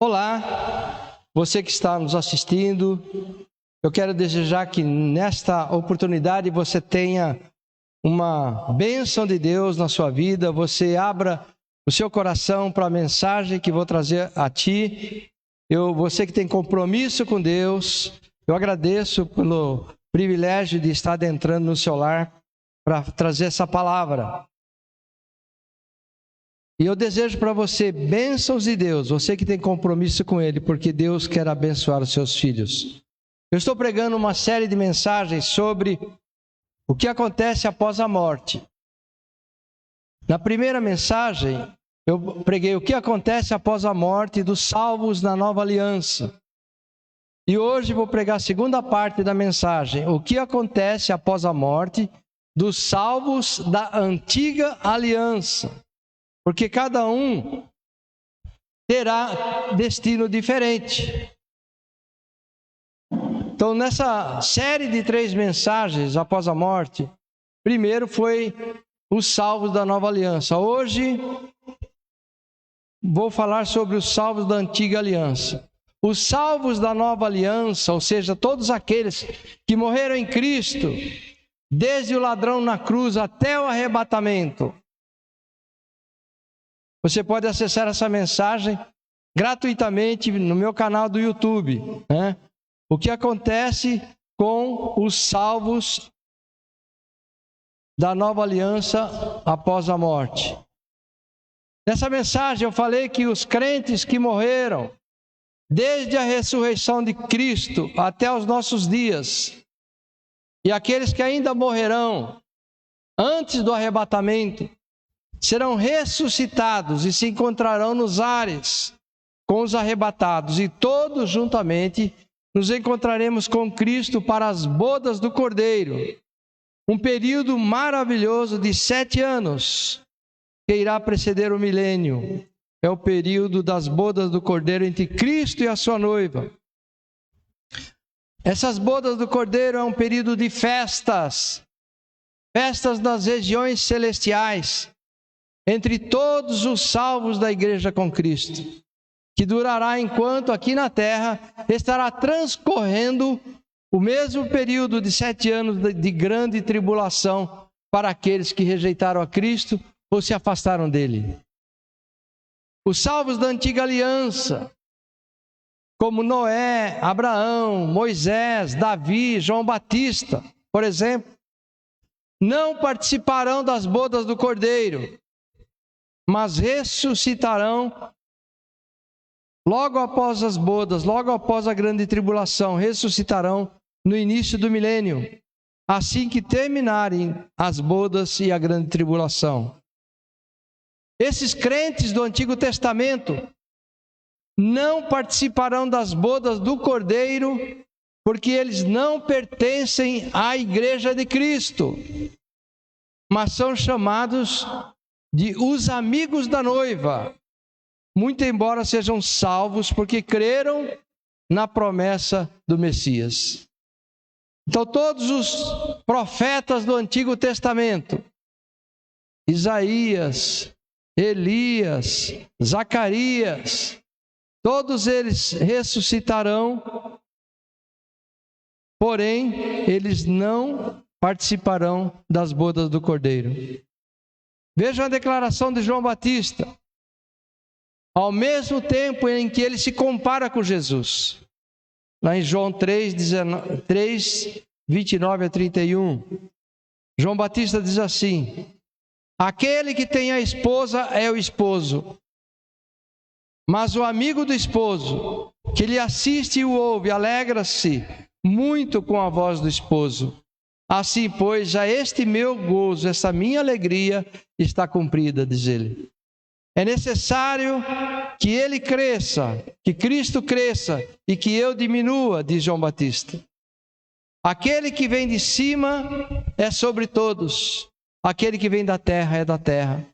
Olá, você que está nos assistindo, eu quero desejar que nesta oportunidade você tenha uma bênção de Deus na sua vida, você abra o seu coração para a mensagem que vou trazer a ti. Você que tem compromisso com Deus, eu agradeço pelo privilégio de estar adentrando no seu lar para trazer essa palavra. E eu desejo para você bênçãos de Deus, você que tem compromisso com Ele, porque Deus quer abençoar os seus filhos. Eu estou pregando uma série de mensagens sobre o que acontece após a morte. Na primeira mensagem, eu preguei o que acontece após a morte dos salvos na nova aliança. E hoje vou pregar a segunda parte da mensagem, o que acontece após a morte dos salvos da antiga aliança. Porque cada um terá destino diferente. Então, nessa série de 3 mensagens após a morte, primeiro foi os salvos da nova aliança. Hoje, vou falar sobre os salvos da antiga aliança. Os salvos da nova aliança, ou seja, todos aqueles que morreram em Cristo, desde o ladrão na cruz até o arrebatamento. Você pode acessar essa mensagem gratuitamente no meu canal do YouTube, né? O que acontece com os salvos da nova aliança após a morte. Nessa mensagem eu falei que os crentes que morreram desde a ressurreição de Cristo até os nossos dias, e aqueles que ainda morrerão antes do arrebatamento, serão ressuscitados e se encontrarão nos ares com os arrebatados, e todos juntamente nos encontraremos com Cristo para as bodas do Cordeiro. Um período maravilhoso de 7 anos que irá preceder o milênio. É o período das bodas do Cordeiro entre Cristo e a sua noiva. Essas bodas do Cordeiro é um período de festas nas regiões celestiais, entre todos os salvos da igreja com Cristo, que durará enquanto aqui na terra estará transcorrendo o mesmo período de 7 anos de grande tribulação para aqueles que rejeitaram a Cristo ou se afastaram dele. Os salvos da antiga aliança, como Noé, Abraão, Moisés, Davi, João Batista, por exemplo, não participarão das bodas do Cordeiro, mas ressuscitarão logo após as bodas, logo após a grande tribulação, ressuscitarão no início do milênio, assim que terminarem as bodas e a grande tribulação. Esses crentes do Antigo Testamento não participarão das bodas do Cordeiro, porque eles não pertencem à igreja de Cristo, mas são chamados de os amigos da noiva, muito embora sejam salvos porque creram na promessa do Messias. Então todos os profetas do Antigo Testamento, Isaías, Elias, Zacarias, todos eles ressuscitarão, porém eles não participarão das bodas do Cordeiro. Vejam a declaração de João Batista. Ao mesmo tempo em que ele se compara com Jesus, lá em João 3, 29 a 31, João Batista diz assim: aquele que tem a esposa é o esposo, mas o amigo do esposo, que lhe assiste e o ouve, alegra-se muito com a voz do esposo. Assim, pois, já este meu gozo, essa minha alegria está cumprida, diz ele. É necessário que ele cresça, que Cristo cresça e que eu diminua, diz João Batista. Aquele que vem de cima é sobre todos, aquele que vem da terra é da terra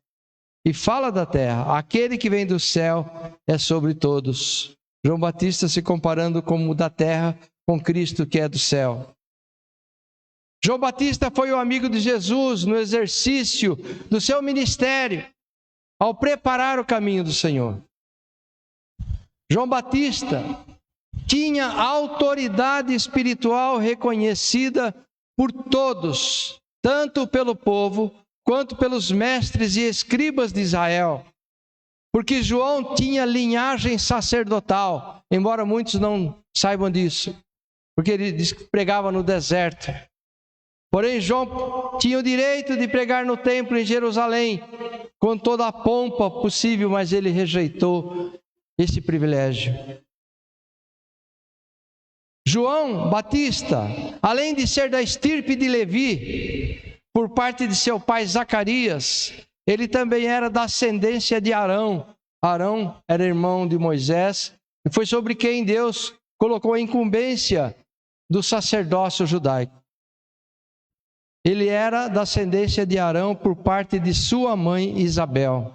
e fala da terra. Aquele que vem do céu é sobre todos. João Batista se comparando como da terra com Cristo que é do céu. João Batista foi o amigo de Jesus no exercício do seu ministério, ao preparar o caminho do Senhor. João Batista tinha autoridade espiritual reconhecida por todos, tanto pelo povo quanto pelos mestres e escribas de Israel. Porque João tinha linhagem sacerdotal, embora muitos não saibam disso, porque ele diz que pregava no deserto. Porém, João tinha o direito de pregar no templo em Jerusalém, com toda a pompa possível, mas ele rejeitou esse privilégio. João Batista, além de ser da estirpe de Levi, por parte de seu pai Zacarias, ele também era da ascendência de Arão. Arão era irmão de Moisés, e foi sobre quem Deus colocou a incumbência do sacerdócio judaico. Ele era da ascendência de Arão por parte de sua mãe Isabel.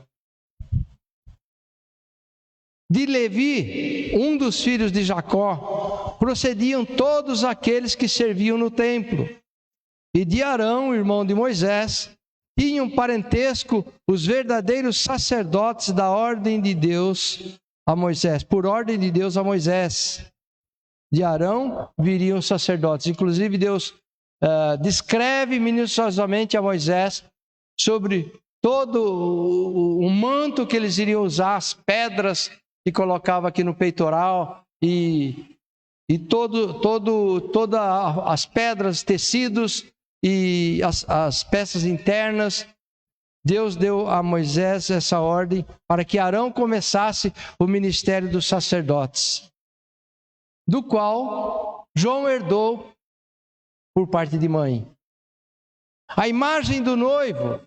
De Levi, um dos filhos de Jacó, procediam todos aqueles que serviam no templo. E de Arão, irmão de Moisés, tinham parentesco os verdadeiros sacerdotes da ordem de Deus a Moisés. Por ordem de Deus a Moisés. De Arão viriam os sacerdotes. Inclusive Deus descreve minuciosamente a Moisés sobre todo o manto que eles iriam usar, as pedras que colocava aqui no peitoral e todas as pedras, tecidos e as peças internas. Deus deu a Moisés essa ordem para que Arão começasse o ministério dos sacerdotes, do qual João herdou por parte de mãe. A imagem do noivo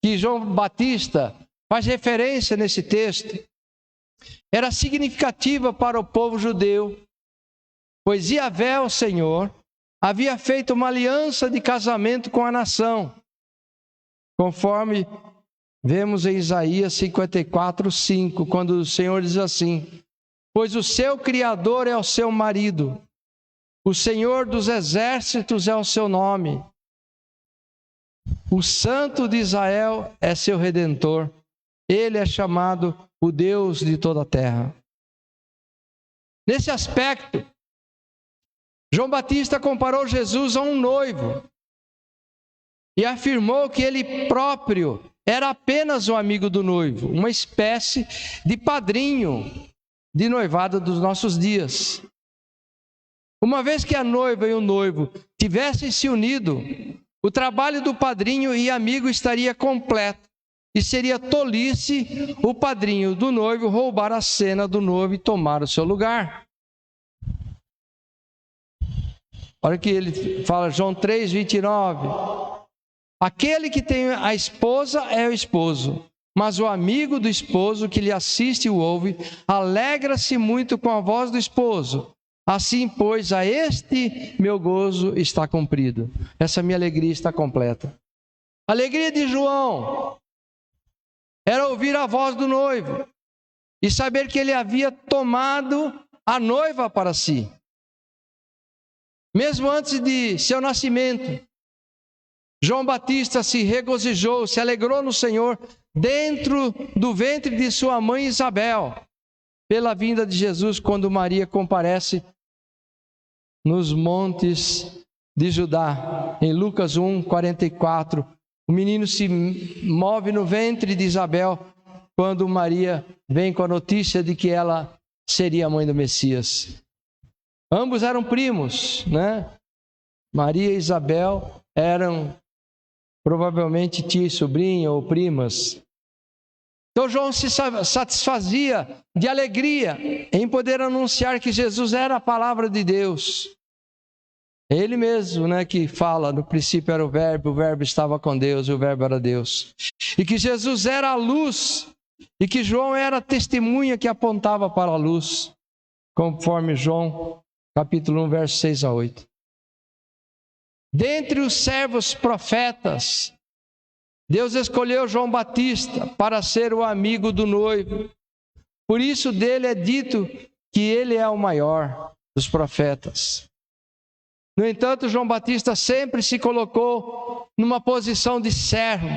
que João Batista faz referência nesse texto era significativa para o povo judeu, pois Yahvé, o Senhor, havia feito uma aliança de casamento com a nação, conforme vemos em Isaías 54:5, quando o Senhor diz assim: pois o seu Criador é o seu marido, o Senhor dos exércitos é o seu nome, o Santo de Israel é seu Redentor, ele é chamado o Deus de toda a terra. Nesse aspecto, João Batista comparou Jesus a um noivo e afirmou que ele próprio era apenas o amigo do noivo, uma espécie de padrinho de noivado dos nossos dias. Uma vez que a noiva e o noivo tivessem se unido, o trabalho do padrinho e amigo estaria completo, e seria tolice o padrinho do noivo roubar a cena do noivo e tomar o seu lugar. Olha que ele fala, João 3:29. Aquele que tem a esposa é o esposo, mas o amigo do esposo que lhe assiste e o ouve, alegra-se muito com a voz do esposo. Assim, pois, a este meu gozo está cumprido. Essa minha alegria está completa. A alegria de João era ouvir a voz do noivo e saber que ele havia tomado a noiva para si. Mesmo antes de seu nascimento, João Batista se regozijou, se alegrou no Senhor dentro do ventre de sua mãe Isabel, pela vinda de Jesus, quando Maria comparece nos montes de Judá. Em Lucas 1:44, o menino se move no ventre de Isabel quando Maria vem com a notícia de que ela seria a mãe do Messias. Ambos eram primos, né? Maria e Isabel eram provavelmente tia e sobrinha ou primas. Então João se satisfazia de alegria em poder anunciar que Jesus era a palavra de Deus. É ele mesmo, né, que fala, no princípio era o verbo estava com Deus e o verbo era Deus. E que Jesus era a luz e que João era a testemunha que apontava para a luz, conforme João capítulo 1, versos 6-8. Dentre os servos profetas, Deus escolheu João Batista para ser o amigo do noivo. Por isso dele é dito que ele é o maior dos profetas. No entanto, João Batista sempre se colocou numa posição de servo,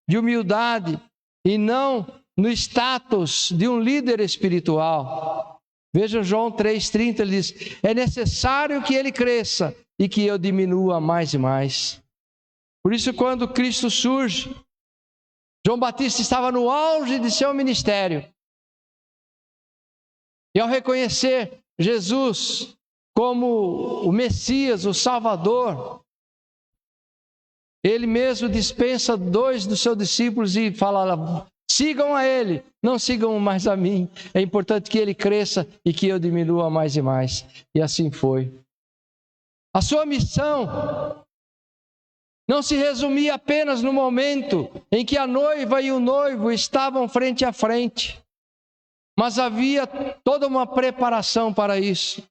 de humildade, e não no status de um líder espiritual. Veja João 3,30, ele diz: é necessário que ele cresça e que eu diminua mais e mais. Por isso, quando Cristo surge, João Batista estava no auge de seu ministério. E ao reconhecer Jesus como o Messias, o Salvador, ele mesmo dispensa 2 dos seus discípulos e fala: sigam a ele, não sigam mais a mim. É importante que ele cresça e que eu diminua mais e mais. E assim foi. A sua missão não se resumia apenas no momento em que a noiva e o noivo estavam frente a frente, mas havia toda uma preparação para isso,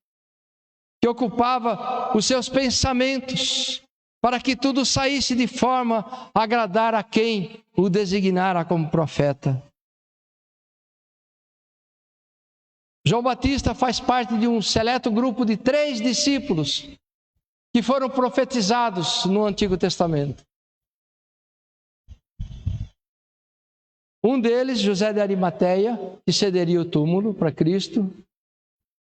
que ocupava os seus pensamentos, para que tudo saísse de forma a agradar a quem o designara como profeta. João Batista faz parte de um seleto grupo de 3 discípulos que foram profetizados no Antigo Testamento. Um deles, José de Arimateia, que cederia o túmulo para Cristo.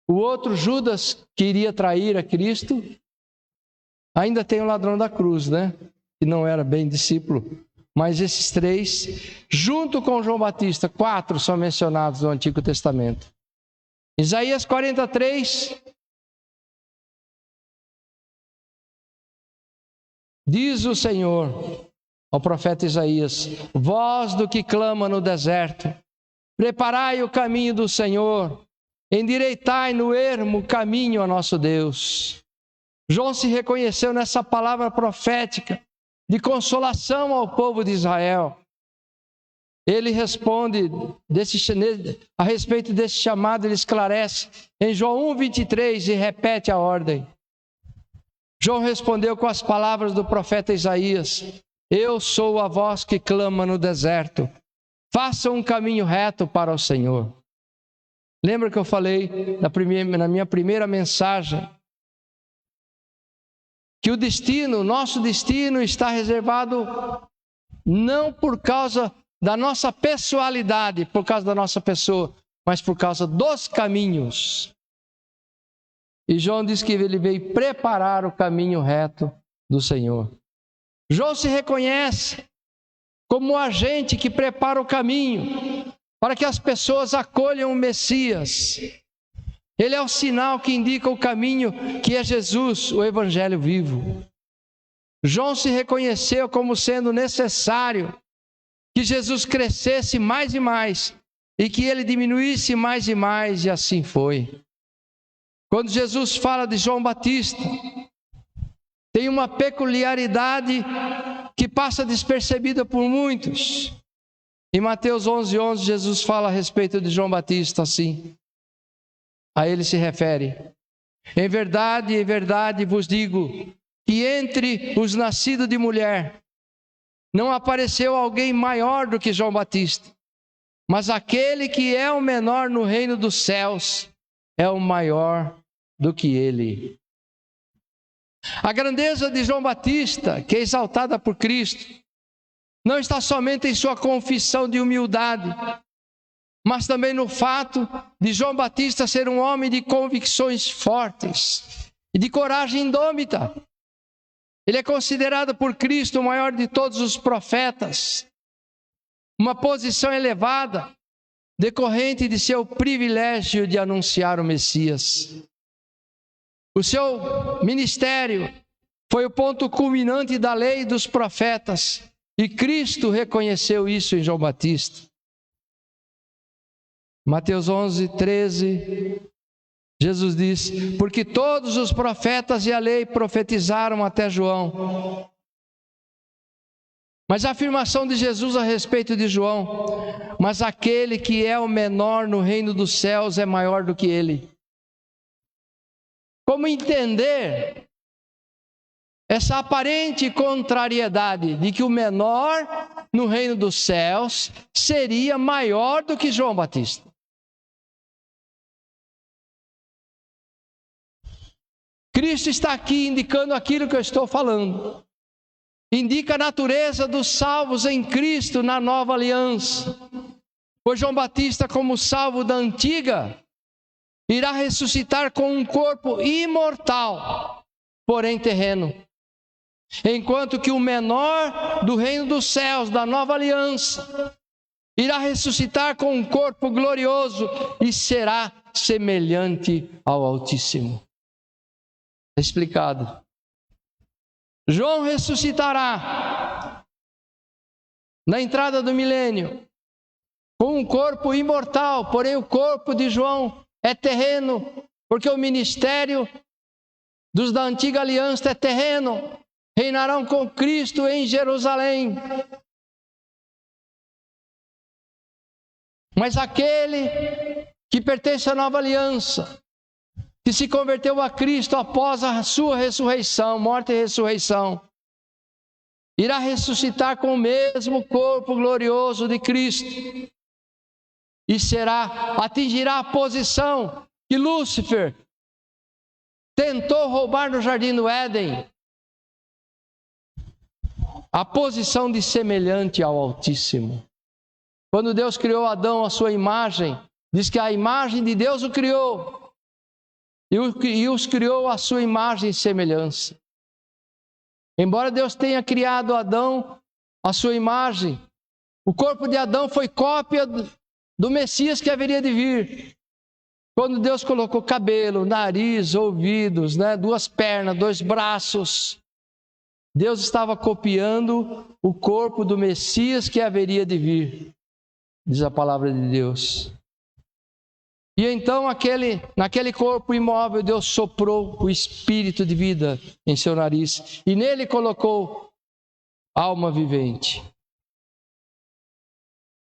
O outro, Judas, que iria trair a Cristo. Ainda tem o ladrão da cruz, né? Que não era bem discípulo. Mas esses 3, junto com João Batista, 4 são mencionados no Antigo Testamento. Isaías 43... diz o Senhor ao profeta Isaías: voz do que clama no deserto, preparai o caminho do Senhor, endireitai no ermo o caminho a nosso Deus. João se reconheceu nessa palavra profética de consolação ao povo de Israel. Ele responde a respeito desse chamado, ele esclarece em João 1,23 e repete a ordem. João respondeu com as palavras do profeta Isaías: eu sou a voz que clama no deserto, faça um caminho reto para o Senhor. Lembra que eu falei na minha primeira mensagem que o nosso destino está reservado não por causa da nossa pessoalidade, por causa da nossa pessoa, mas por causa dos caminhos. E João diz que ele veio preparar o caminho reto do Senhor. João se reconhece como o agente que prepara o caminho para que as pessoas acolham o Messias. Ele é o sinal que indica o caminho, que é Jesus, o Evangelho vivo. João se reconheceu como sendo necessário que Jesus crescesse mais e mais e que ele diminuísse mais e mais, e assim foi. Quando Jesus fala de João Batista, tem uma peculiaridade que passa despercebida por muitos. Em Mateus 11:11, Jesus fala a respeito de João Batista assim. A ele se refere: em verdade vos digo, que entre os nascidos de mulher, não apareceu alguém maior do que João Batista, mas aquele que é o menor no reino dos céus é o maior do que ele. A grandeza de João Batista, que é exaltada por Cristo, não está somente em sua confissão de humildade, mas também no fato de João Batista ser um homem de convicções fortes e de coragem indômita. Ele é considerado por Cristo o maior de todos os profetas, uma posição elevada, decorrente de seu privilégio de anunciar o Messias. O seu ministério foi o ponto culminante da lei e dos profetas, e Cristo reconheceu isso em João Batista. Mateus 11:13, Jesus diz: porque todos os profetas e a lei profetizaram até João. Mas a afirmação de Jesus a respeito de João: mas aquele que é o menor no reino dos céus é maior do que ele. Como entender essa aparente contrariedade de que o menor no reino dos céus seria maior do que João Batista? Cristo está aqui indicando aquilo que eu estou falando. Indica a natureza dos salvos em Cristo na nova aliança. Pois João Batista, como salvo da antiga, irá ressuscitar com um corpo imortal, porém terreno. Enquanto que o menor do reino dos céus, da nova aliança, irá ressuscitar com um corpo glorioso e será semelhante ao Altíssimo. Está explicado. João ressuscitará na entrada do milênio com um corpo imortal, porém o corpo de João é terreno, porque o ministério dos da antiga aliança é terreno. Reinarão com Cristo em Jerusalém. Mas aquele que pertence à nova aliança, que se converteu a Cristo após a sua ressurreição, morte e ressurreição, irá ressuscitar com o mesmo corpo glorioso de Cristo e atingirá a posição que Lúcifer tentou roubar no jardim do Éden, a posição de semelhante ao Altíssimo. Quando Deus criou Adão à sua imagem, diz que a imagem de Deus o criou e os criou à sua imagem e semelhança. Embora Deus tenha criado Adão à sua imagem, o corpo de Adão foi cópia do Messias que haveria de vir. Quando Deus colocou cabelo, nariz, ouvidos, 2 pernas, 2 braços, Deus estava copiando o corpo do Messias que haveria de vir, diz a palavra de Deus. E então naquele corpo imóvel Deus soprou o espírito de vida em seu nariz e nele colocou alma vivente.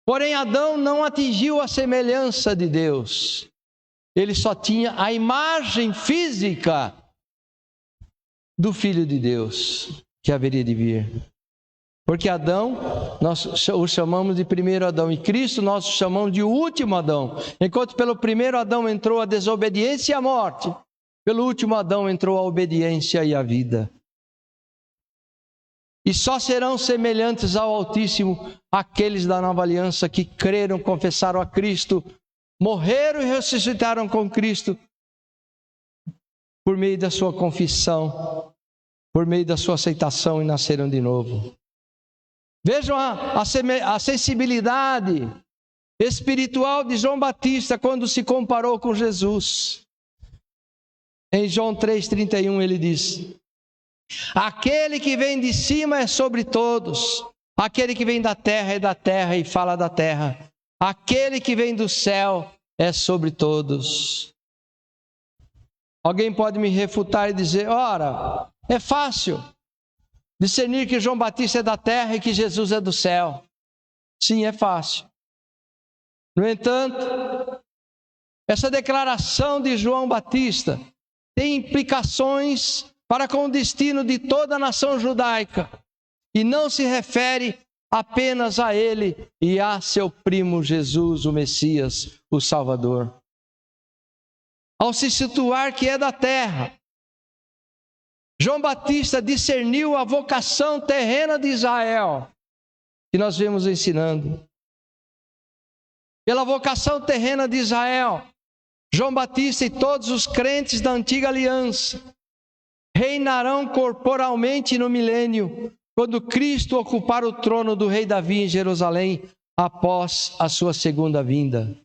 Porém Adão não atingiu a semelhança de Deus. Ele só tinha a imagem física do Filho de Deus que haveria de vir. Porque Adão, nós o chamamos de primeiro Adão, e Cristo nós o chamamos de último Adão. Enquanto pelo primeiro Adão entrou a desobediência e a morte, pelo último Adão entrou a obediência e a vida. E só serão semelhantes ao Altíssimo aqueles da nova aliança que creram, confessaram a Cristo, morreram e ressuscitaram com Cristo por meio da sua confissão, por meio da sua aceitação e nasceram de novo. Vejam a sensibilidade espiritual de João Batista quando se comparou com Jesus. Em João 3,31 ele diz: aquele que vem de cima é sobre todos, aquele que vem da terra é da terra e fala da terra, aquele que vem do céu é sobre todos. Alguém pode me refutar e dizer: ora, é fácil discernir que João Batista é da terra e que Jesus é do céu. Sim, é fácil. No entanto, essa declaração de João Batista tem implicações para com o destino de toda a nação judaica e não se refere apenas a ele e a seu primo Jesus, o Messias, o Salvador. Ao se situar que é da terra, João Batista discerniu a vocação terrena de Israel, que nós vemos ensinando. Pela vocação terrena de Israel, João Batista e todos os crentes da antiga aliança reinarão corporalmente no milênio, quando Cristo ocupar o trono do rei Davi em Jerusalém, após a sua segunda vinda.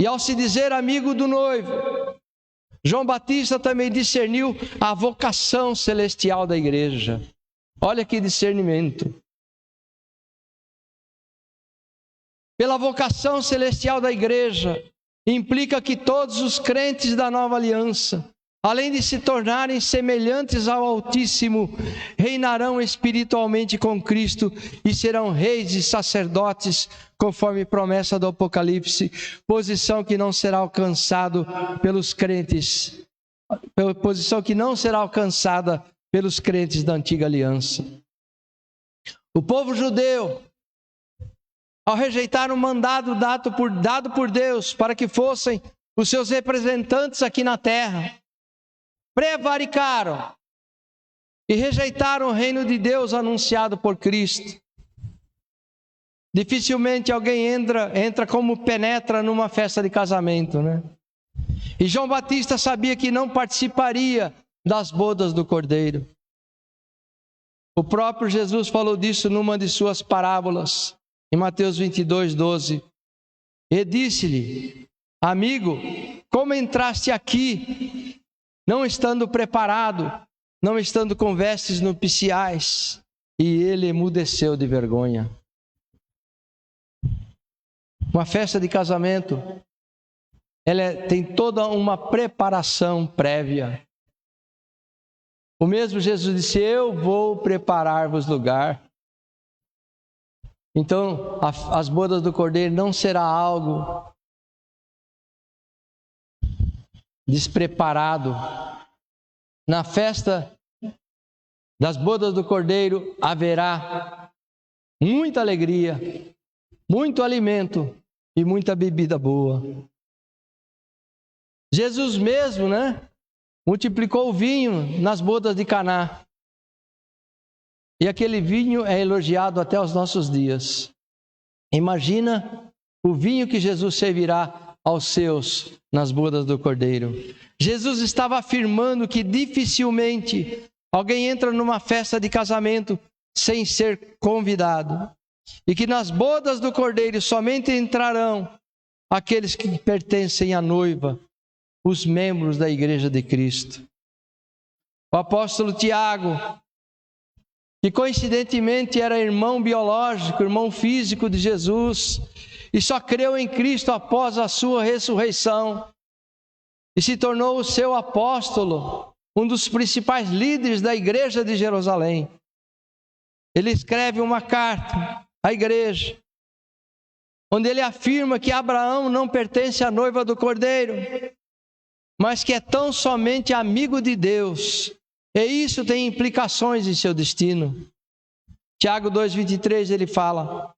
E ao se dizer amigo do noivo, João Batista também discerniu a vocação celestial da igreja. Olha que discernimento. Pela vocação celestial da igreja, implica que todos os crentes da nova aliança, além de se tornarem semelhantes ao Altíssimo, reinarão espiritualmente com Cristo e serão reis e sacerdotes, conforme promessa do Apocalipse, posição que não será alcançada pelos crentes, posição que não será alcançada pelos crentes da antiga aliança. O povo judeu, ao rejeitar o mandado dado por Deus para que fossem os seus representantes aqui na terra, prevaricaram e rejeitaram o reino de Deus anunciado por Cristo. Dificilmente alguém entra como penetra numa festa de casamento, né? E João Batista sabia que não participaria das bodas do Cordeiro. O próprio Jesus falou disso numa de suas parábolas, em Mateus 22:12. E disse-lhe: amigo, como entraste aqui, não estando preparado, não estando com vestes nupciais? E ele emudeceu de vergonha. Uma festa de casamento, ela tem toda uma preparação prévia. O mesmo Jesus disse: eu vou preparar-vos lugar. Então, as bodas do Cordeiro não será algo despreparado. Na festa das bodas do Cordeiro haverá muita alegria, muito alimento e muita bebida boa. Jesus mesmo, multiplicou o vinho nas bodas de Caná. E aquele vinho é elogiado até os nossos dias. Imagina o vinho que Jesus servirá aos seus nas bodas do Cordeiro. Jesus estava afirmando que dificilmente alguém entra numa festa de casamento sem ser convidado. E que nas bodas do Cordeiro somente entrarão aqueles que pertencem à noiva, os membros da Igreja de Cristo. O apóstolo Tiago, que coincidentemente era irmão biológico, irmão físico de Jesus, e só creu em Cristo após a sua ressurreição, e se tornou o seu apóstolo, um dos principais líderes da igreja de Jerusalém. Ele escreve uma carta à igreja, onde ele afirma que Abraão não pertence à noiva do Cordeiro, mas que é tão somente amigo de Deus, e isso tem implicações em seu destino. Tiago 2,23 ele fala: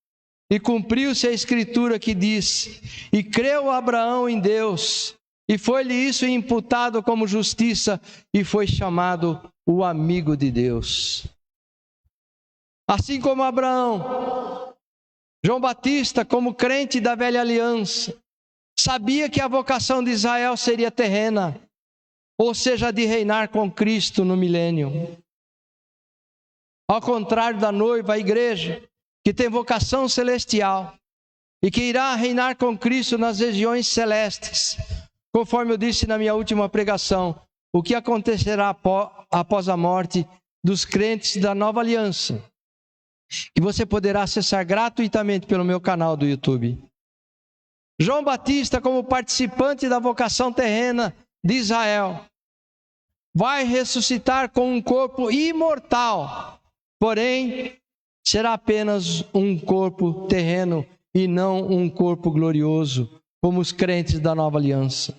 e cumpriu-se a escritura que diz: e creu Abraão em Deus, e foi-lhe isso imputado como justiça, e foi chamado o amigo de Deus. Assim como Abraão, João Batista, como crente da velha aliança, sabia que a vocação de Israel seria terrena, ou seja, de reinar com Cristo no milênio. Ao contrário da noiva, a igreja, que tem vocação celestial e que irá reinar com Cristo nas regiões celestes, conforme eu disse na minha última pregação, o que acontecerá após a morte dos crentes da nova aliança, que você poderá acessar gratuitamente pelo meu canal do YouTube. João Batista, como participante da vocação terrena de Israel, vai ressuscitar com um corpo imortal, porém será apenas um corpo terreno e não um corpo glorioso, como os crentes da nova aliança.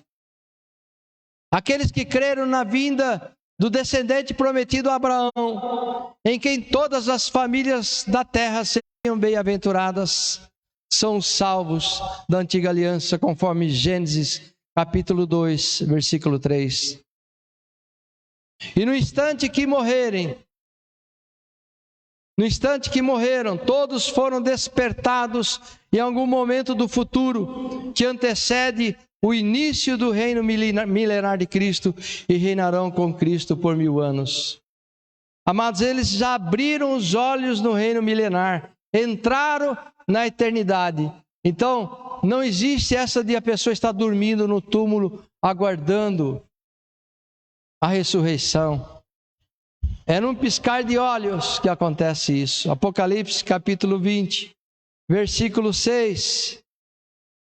Aqueles que creram na vinda do descendente prometido a Abraão, em quem todas as famílias da terra seriam bem-aventuradas, são salvos da antiga aliança, conforme Gênesis capítulo 2, versículo 3. E no instante que morreram, todos foram despertados em algum momento do futuro que antecede o início do reino milenar de Cristo, e reinarão com Cristo por 1000 anos. Amados, eles já abriram os olhos no reino milenar, entraram na eternidade. Então, não existe essa de a pessoa estar dormindo no túmulo, aguardando a ressurreição. É num piscar de olhos que acontece isso. Apocalipse capítulo 20, versículo 6.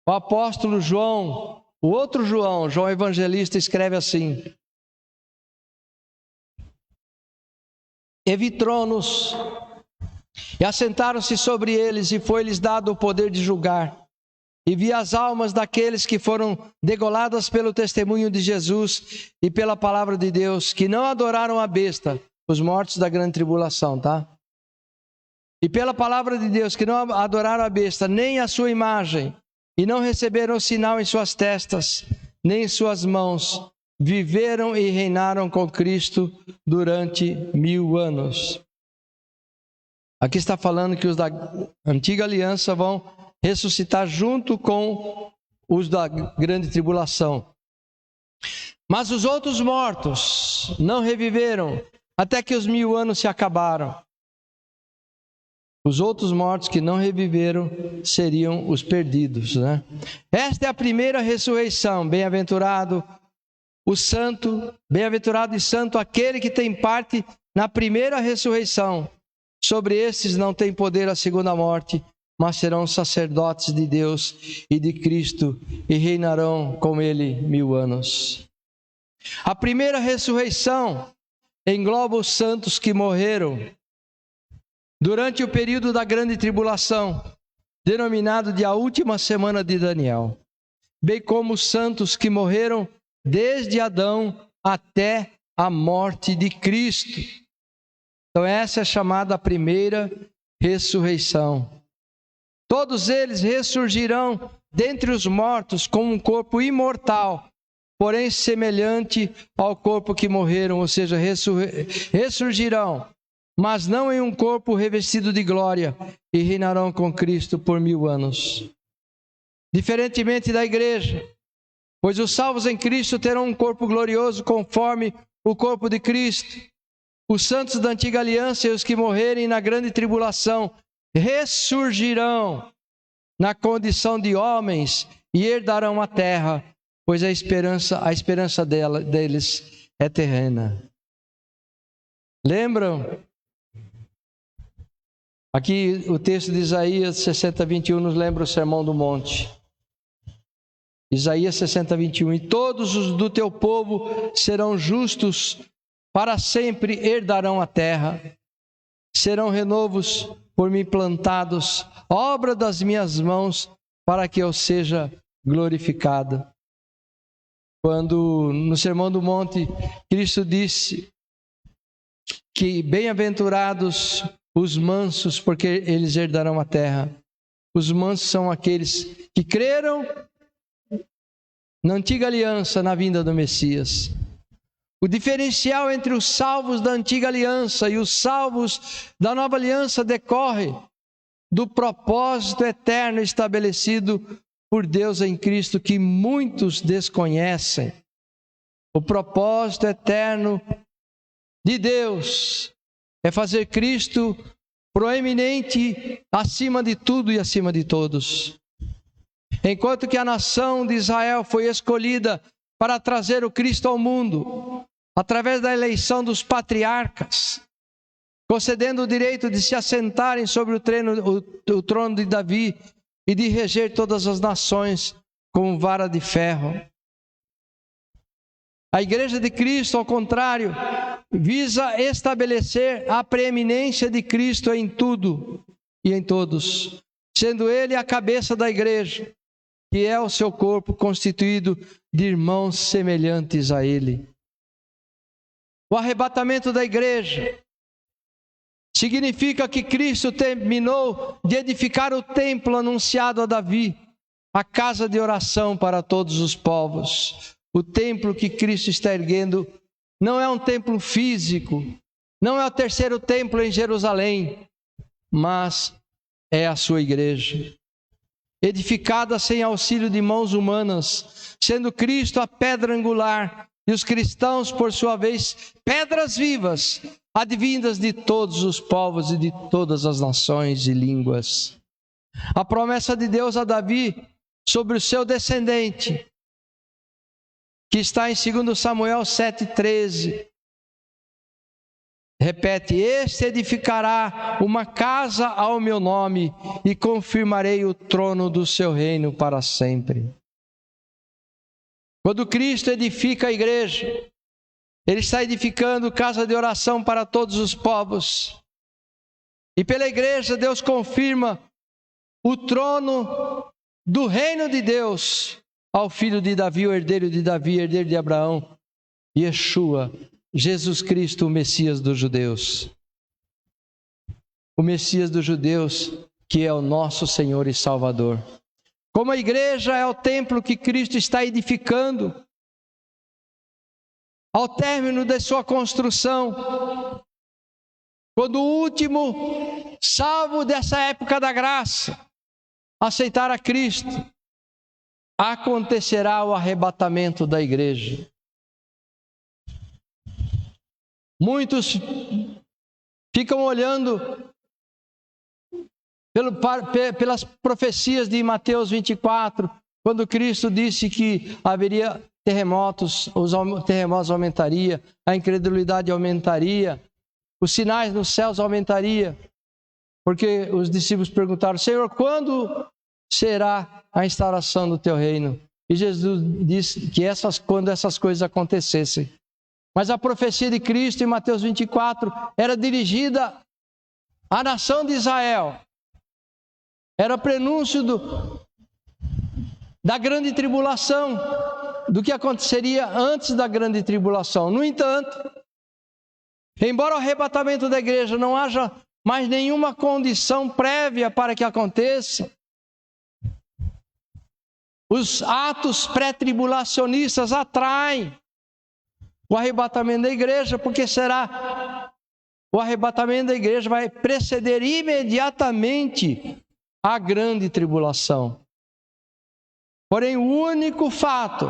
O apóstolo João, o outro João, João Evangelista, escreve assim: e vi tronos, e assentaram-se sobre eles, e foi-lhes dado o poder de julgar. E vi as almas daqueles que foram degoladas pelo testemunho de Jesus e pela palavra de Deus, que não adoraram a besta, os mortos da grande tribulação, tá? E pela palavra de Deus, que não adoraram a besta, nem a sua imagem, e não receberam o sinal em suas testas, nem em suas mãos, viveram e reinaram com Cristo durante 1000 anos. Aqui está falando que os da antiga aliança vão ressuscitar junto com os da grande tribulação. Mas os outros mortos não reviveram até que os 1000 anos se acabaram. Os outros mortos que não reviveram seriam os perdidos, né? Esta é a primeira ressurreição. Bem-aventurado o santo, bem-aventurado e santo aquele que tem parte na primeira ressurreição. Sobre estes não tem poder a segunda morte, mas serão sacerdotes de Deus e de Cristo e reinarão com ele 1000 anos. A primeira ressurreição engloba os santos que morreram durante o período da grande tribulação, denominado de a última semana de Daniel, bem como os santos que morreram desde Adão até a morte de Cristo. Então essa é chamada a primeira ressurreição. Todos eles ressurgirão dentre os mortos com um corpo imortal, porém semelhante ao corpo que morreram, ou seja, ressurgirão, mas não em um corpo revestido de glória, e reinarão com Cristo por 1000 anos. Diferentemente da igreja, pois os salvos em Cristo terão um corpo glorioso conforme o corpo de Cristo. Os santos da antiga aliança e os que morrerem na grande tribulação ressurgirão na condição de homens e herdarão a terra, pois a esperança deles é terrena. Lembram? Aqui o texto de Isaías 60, 21 nos lembra o Sermão do Monte. Isaías 60, 21. E todos os do teu povo serão justos, para sempre herdarão a terra. Serão renovos por mim plantados, obra das minhas mãos, para que eu seja glorificado. Quando no Sermão do Monte, Cristo disse que bem-aventurados os mansos, porque eles herdarão a terra. Os mansos são aqueles que creram na antiga aliança, na vinda do Messias. O diferencial entre os salvos da antiga aliança e os salvos da nova aliança decorre do propósito eterno estabelecido por Deus em Cristo, que muitos desconhecem. O propósito eterno de Deus é fazer Cristo proeminente acima de tudo e acima de todos. Enquanto que a nação de Israel foi escolhida para trazer o Cristo ao mundo, através da eleição dos patriarcas, concedendo o direito de se assentarem sobre o trono de Davi e de reger todas as nações com vara de ferro. A igreja de Cristo, ao contrário, visa estabelecer a preeminência de Cristo em tudo e em todos, sendo Ele a cabeça da igreja, que é o seu corpo constituído de irmãos semelhantes a Ele. O arrebatamento da igreja significa que Cristo terminou de edificar o templo anunciado a Davi, a casa de oração para todos os povos. O templo que Cristo está erguendo não é um templo físico, não é o terceiro templo em Jerusalém, mas é a sua igreja, edificada sem auxílio de mãos humanas, sendo Cristo a pedra angular e os cristãos, por sua vez, pedras vivas, advindas de todos os povos e de todas as nações e línguas. A promessa de Deus a Davi sobre o seu descendente, que está em 2 Samuel 7,13, repete: este edificará uma casa ao meu nome e confirmarei o trono do seu reino para sempre. Quando Cristo edifica a igreja, Ele está edificando casa de oração para todos os povos. E pela igreja Deus confirma o trono do reino de Deus ao filho de Davi, o herdeiro de Davi, herdeiro de Abraão, Yeshua, Jesus Cristo, o Messias dos judeus. O Messias dos judeus, que é o nosso Senhor e Salvador. Como a igreja é o templo que Cristo está edificando, ao término da sua construção, quando o último salvo dessa época da graça aceitar a Cristo, acontecerá o arrebatamento da igreja. Muitos ficam olhando pelas profecias de Mateus 24, quando Cristo disse que haveria terremotos, os terremotos aumentariam, a incredulidade aumentaria, os sinais nos céus aumentariam, porque os discípulos perguntaram: Senhor, quando será a instauração do teu reino? E Jesus disse que quando essas coisas acontecessem. Mas a profecia de Cristo em Mateus 24 era dirigida à nação de Israel. Era prenúncio da grande tribulação, do que aconteceria antes da grande tribulação. No entanto, embora o arrebatamento da igreja não haja mais nenhuma condição prévia para que aconteça, os atos pré-tribulacionistas atraem o arrebatamento da igreja, porque o arrebatamento da igreja vai preceder imediatamente a grande tribulação. Porém, o único fato,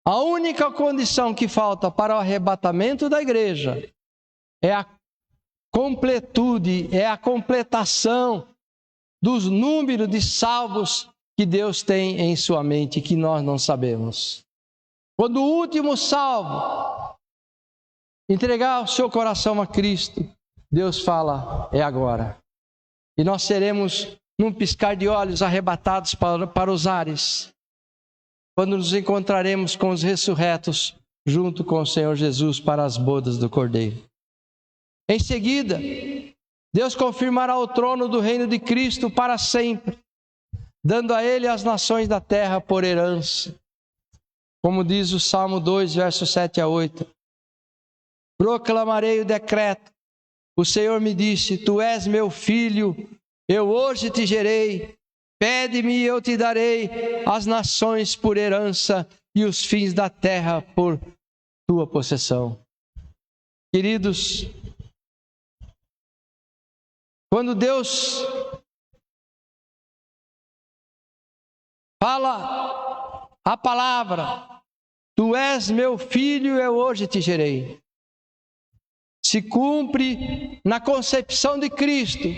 a única condição que falta para o arrebatamento da igreja é a completude, é a completação dos números de salvos que Deus tem em sua mente, que nós não sabemos. Quando o último salvo entregar o seu coração a Cristo, Deus fala: é agora. E nós seremos, num piscar de olhos, arrebatados para os ares, quando nos encontraremos com os ressurretos, junto com o Senhor Jesus, para as bodas do Cordeiro. Em seguida, Deus confirmará o trono do reino de Cristo para sempre, dando a ele as nações da terra por herança. Como diz o Salmo 2, versos 7 a 8. Proclamarei o decreto. O Senhor me disse: tu és meu filho, eu hoje te gerei. Pede-me e eu te darei as nações por herança e os fins da terra por tua possessão. Queridos, quando Deus fala a palavra: tu és meu filho, eu hoje te gerei, se cumpre na concepção de Cristo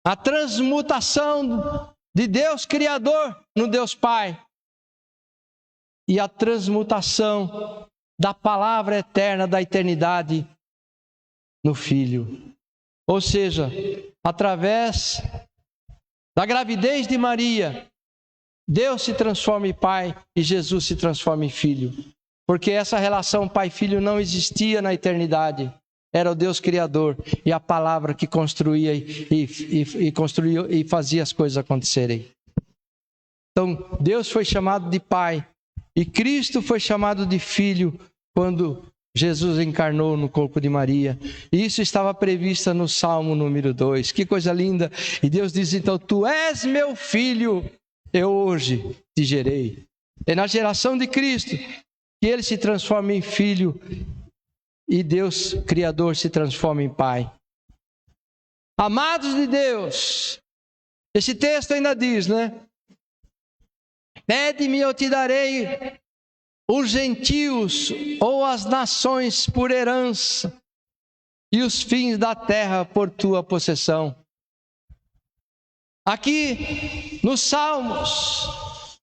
a transmutação de Deus Criador no Deus Pai e a transmutação da palavra eterna da eternidade no Filho. Ou seja, através da gravidez de Maria, Deus se transforma em Pai e Jesus se transforma em Filho. Porque essa relação Pai-Filho não existia na eternidade. Era o Deus Criador e a palavra que construía e fazia as coisas acontecerem. Então, Deus foi chamado de Pai e Cristo foi chamado de Filho quando Jesus encarnou no corpo de Maria. E isso estava previsto no Salmo número 2. Que coisa linda! E Deus diz então: tu és meu filho, eu hoje te gerei. É na geração de Cristo que ele se transforma em filho e Deus Criador se transforma em Pai. Amados de Deus, esse texto ainda diz, né? Pede-me, eu te darei os gentios ou as nações por herança e os fins da terra por tua possessão. Aqui nos Salmos,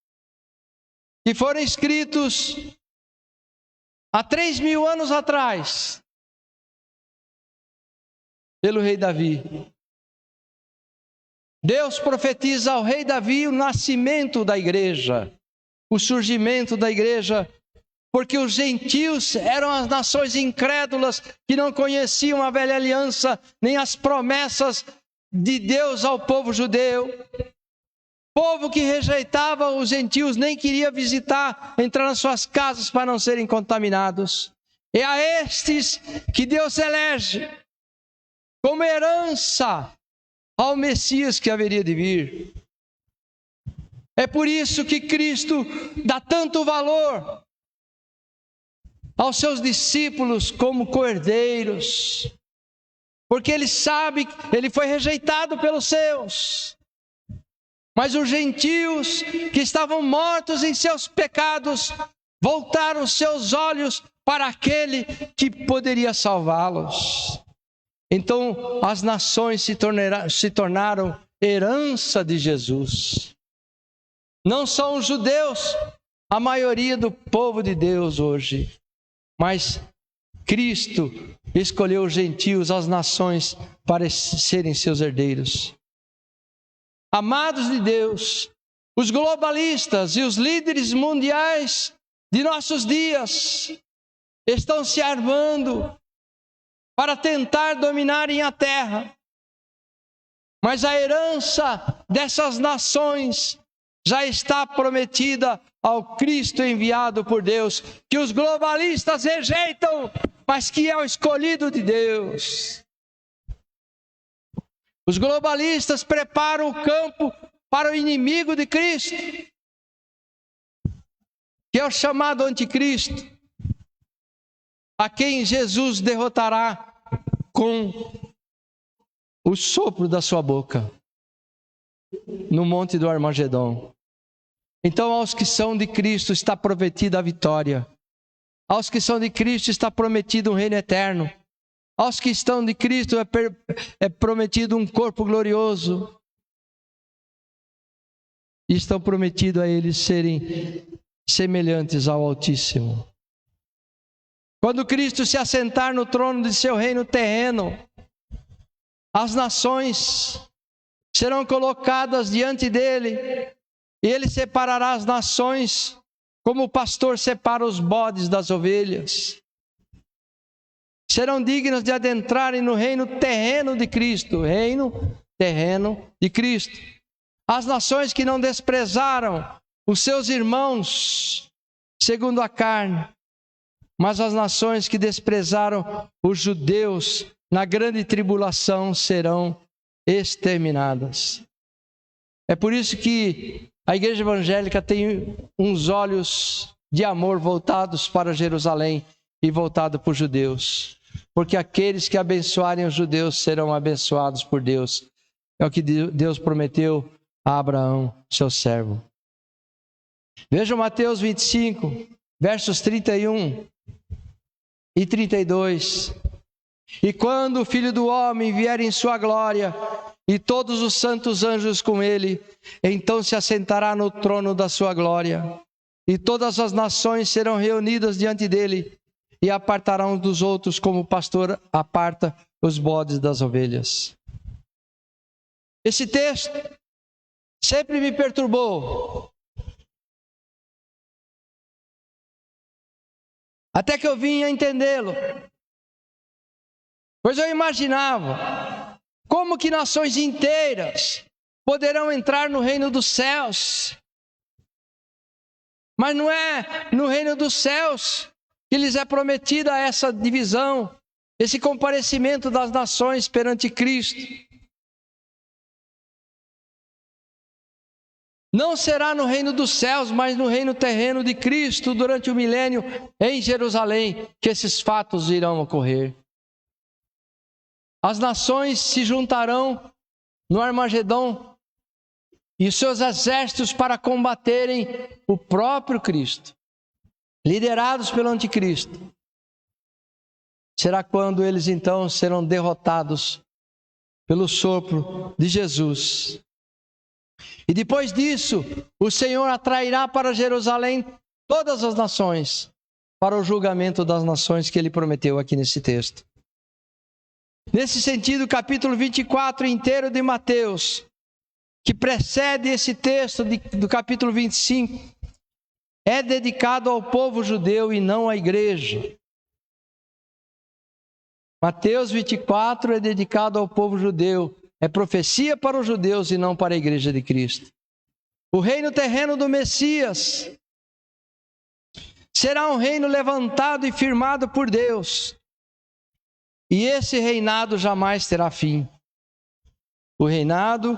que foram escritos há 3.000 anos atrás, pelo rei Davi. Deus profetiza ao rei Davi o nascimento da igreja, o surgimento da igreja, porque os gentios eram as nações incrédulas que não conheciam a velha aliança, nem as promessas de Deus ao povo judeu. Povo que rejeitava os gentios, nem queria visitar, entrar nas suas casas para não serem contaminados. É a estes que Deus elege como herança ao Messias que haveria de vir. É por isso que Cristo dá tanto valor aos seus discípulos como cordeiros, porque ele sabe que ele foi rejeitado pelos seus. Mas os gentios que estavam mortos em seus pecados, voltaram seus olhos para aquele que poderia salvá-los. Então as nações se tornaram herança de Jesus. Não são os judeus, a maioria do povo de Deus hoje, mas Cristo escolheu os gentios, as nações, para serem seus herdeiros. Amados de Deus, os globalistas e os líderes mundiais de nossos dias estão se armando para tentar dominarem a terra. Mas a herança dessas nações já está prometida ao Cristo enviado por Deus, que os globalistas rejeitam, mas que é o escolhido de Deus. Os globalistas preparam o campo para o inimigo de Cristo, que é o chamado anticristo, a quem Jesus derrotará com o sopro da sua boca, no monte do Armagedon. Então, aos que são de Cristo está prometida a vitória. Aos que são de Cristo está prometido um reino eterno. Aos que estão de Cristo é prometido um corpo glorioso. E estão prometidos a eles serem semelhantes ao Altíssimo. Quando Cristo se assentar no trono de seu reino terreno, as nações serão colocadas diante dele, e ele separará as nações como o pastor separa os bodes das ovelhas. Serão dignas de adentrarem no reino terreno de Cristo, reino terreno de Cristo. As nações que não desprezaram os seus irmãos segundo a carne, mas as nações que desprezaram os judeus na grande tribulação serão exterminadas. É por isso que a igreja evangélica tem uns olhos de amor voltados para Jerusalém e voltados para os judeus. Porque aqueles que abençoarem os judeus serão abençoados por Deus. É o que Deus prometeu a Abraão, seu servo. Vejam Mateus 25, versos 31 e 32. E quando o Filho do Homem vier em sua glória, e todos os santos anjos com ele, então se assentará no trono da sua glória, e todas as nações serão reunidas diante dele, e apartarão uns dos outros como o pastor aparta os bodes das ovelhas. Esse texto sempre me perturbou, até que eu vim a entendê-lo. Pois eu imaginava como que nações inteiras poderão entrar no reino dos céus. Mas não é no reino dos céus que lhes é prometida essa divisão, esse comparecimento das nações perante Cristo. Não será no reino dos céus, mas no reino terreno de Cristo, durante o milênio, em Jerusalém, que esses fatos irão ocorrer. As nações se juntarão no Armagedon e os seus exércitos para combaterem o próprio Cristo, liderados pelo anticristo. Será quando eles então serão derrotados pelo sopro de Jesus. E depois disso, o Senhor atrairá para Jerusalém todas as nações, para o julgamento das nações que ele prometeu aqui nesse texto. Nesse sentido, o capítulo 24 inteiro de Mateus, que precede esse texto do capítulo 25, é dedicado ao povo judeu e não à igreja. Mateus 24 é dedicado ao povo judeu, é profecia para os judeus e não para a igreja de Cristo. O reino terreno do Messias será um reino levantado e firmado por Deus. E esse reinado jamais terá fim. O reinado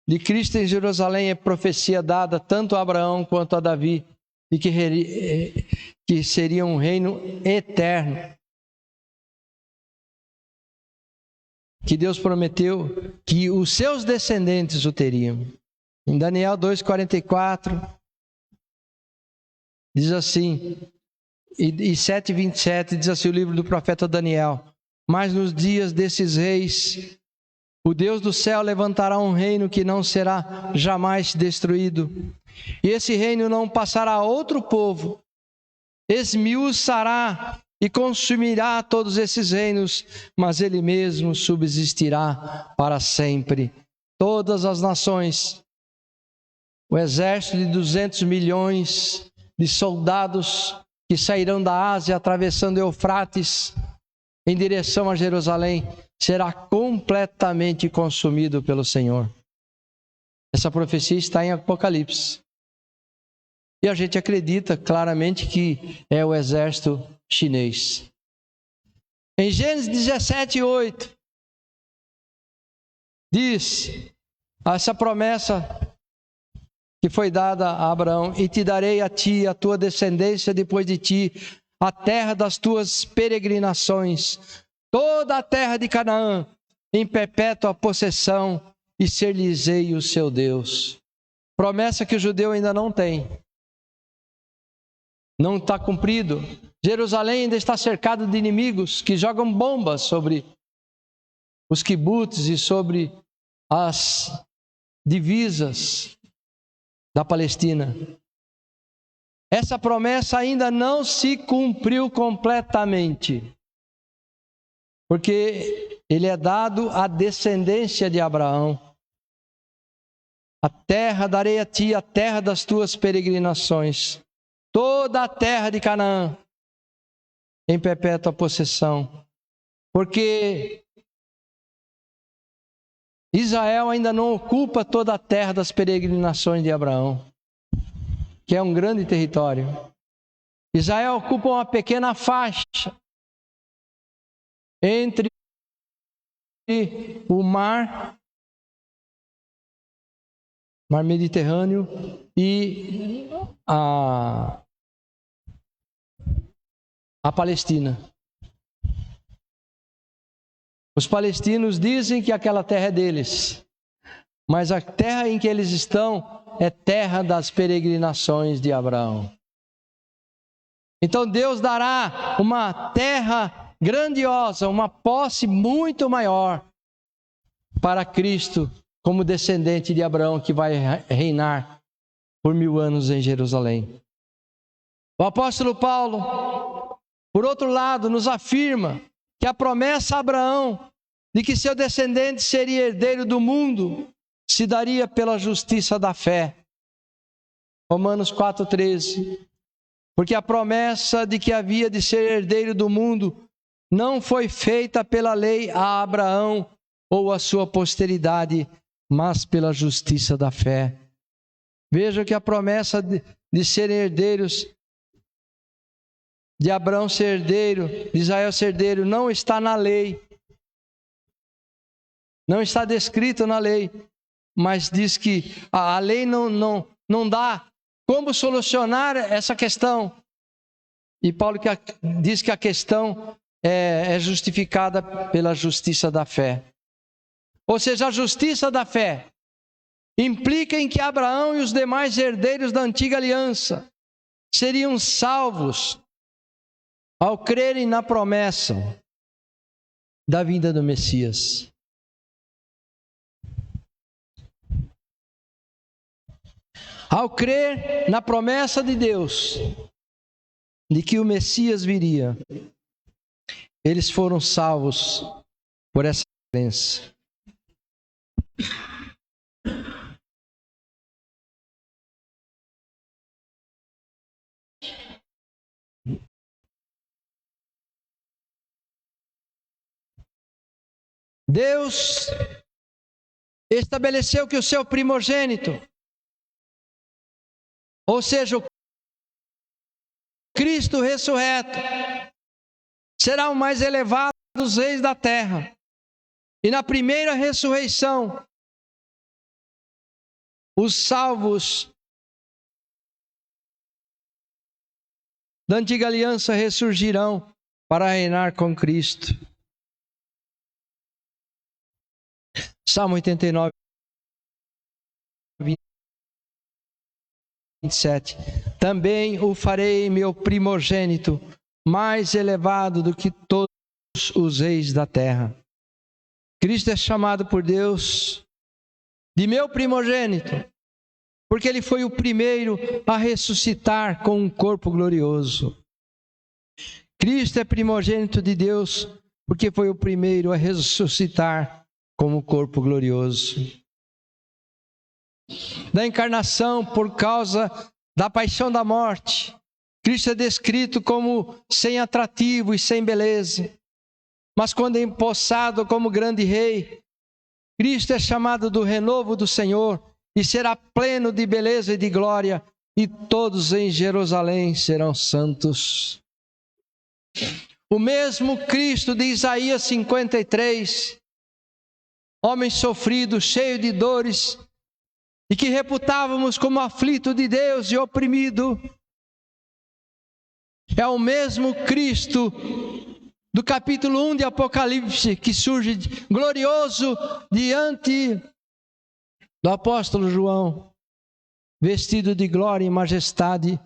de Cristo em Jerusalém é profecia dada tanto a Abraão quanto a Davi, e que seria um reino eterno. Que Deus prometeu que os seus descendentes o teriam. Em Daniel 2,44, diz assim, e 7,27, diz assim o livro do profeta Daniel: mas nos dias desses reis, o Deus do céu levantará um reino que não será jamais destruído. E esse reino não passará a outro povo, esmiuçará e consumirá todos esses reinos, mas ele mesmo subsistirá para sempre. Todas as nações, o exército de 200 milhões de soldados que sairão da Ásia atravessando o Eufrates em direção a Jerusalém, será completamente consumido pelo Senhor. Essa profecia está em Apocalipse. E a gente acredita claramente que é o exército chinês. Em Gênesis 17:8, diz essa promessa que foi dada a Abraão: e te darei a ti e a tua descendência depois de ti a terra das tuas peregrinações, toda a terra de Canaã, em perpétua possessão, e ser-lhes-ei o seu Deus. Promessa que o judeu ainda não tem. Não está cumprido. Jerusalém ainda está cercado de inimigos que jogam bombas sobre os quibutzes e sobre as divisas da Palestina. Essa promessa ainda não se cumpriu completamente, porque ele é dado à descendência de Abraão. A terra darei a ti, a terra das tuas peregrinações, toda a terra de Canaã, em perpétua possessão. Porque Israel ainda não ocupa toda a terra das peregrinações de Abraão, que é um grande território. Israel ocupa uma pequena faixa entre o mar Mediterrâneo e a Palestina. Os palestinos dizem que aquela terra é deles, mas a terra em que eles estão é terra das peregrinações de Abraão. Então Deus dará uma terra grandiosa, uma posse muito maior para Cristo, como descendente de Abraão, que vai reinar por 1000 anos em Jerusalém. O apóstolo Paulo, por outro lado, nos afirma que a promessa a Abraão de que seu descendente seria herdeiro do mundo se daria pela justiça da fé. Romanos 4,13. Porque a promessa de que havia de ser herdeiro do mundo não foi feita pela lei a Abraão ou a sua posteridade, mas pela justiça da fé. Veja que a promessa de serem herdeiros, de Abraão ser herdeiro, de Israel ser herdeiro, não está na lei. Não está descrito na lei, mas diz que a lei não dá como solucionar essa questão. E Paulo diz que a questão é justificada pela justiça da fé. Ou seja, a justiça da fé implica em que Abraão e os demais herdeiros da antiga aliança seriam salvos ao crerem na promessa da vinda do Messias. Ao crer na promessa de Deus de que o Messias viria, eles foram salvos por essa crença. Deus estabeleceu que o seu primogênito, ou seja, o Cristo ressurreto, será o mais elevado dos reis da terra. E na primeira ressurreição, os salvos da antiga aliança ressurgirão para reinar com Cristo. Salmo 89, 27. Também o farei meu primogênito, mais elevado do que todos os reis da terra. Cristo é chamado por Deus de meu primogênito, porque ele foi o primeiro a ressuscitar com um corpo glorioso. Cristo é primogênito de Deus, porque foi o primeiro a ressuscitar com um corpo glorioso. Da encarnação, por causa da paixão da morte, Cristo é descrito como sem atrativo e sem beleza. Mas quando é empossado como grande rei, Cristo é chamado do renovo do Senhor e será pleno de beleza e de glória, e todos em Jerusalém serão santos. O mesmo Cristo de Isaías 53, homem sofrido, cheio de dores, e que reputávamos como aflito de Deus e oprimido, é o mesmo Cristo do capítulo 1 de Apocalipse, que surge glorioso diante do apóstolo João, vestido de glória e majestade,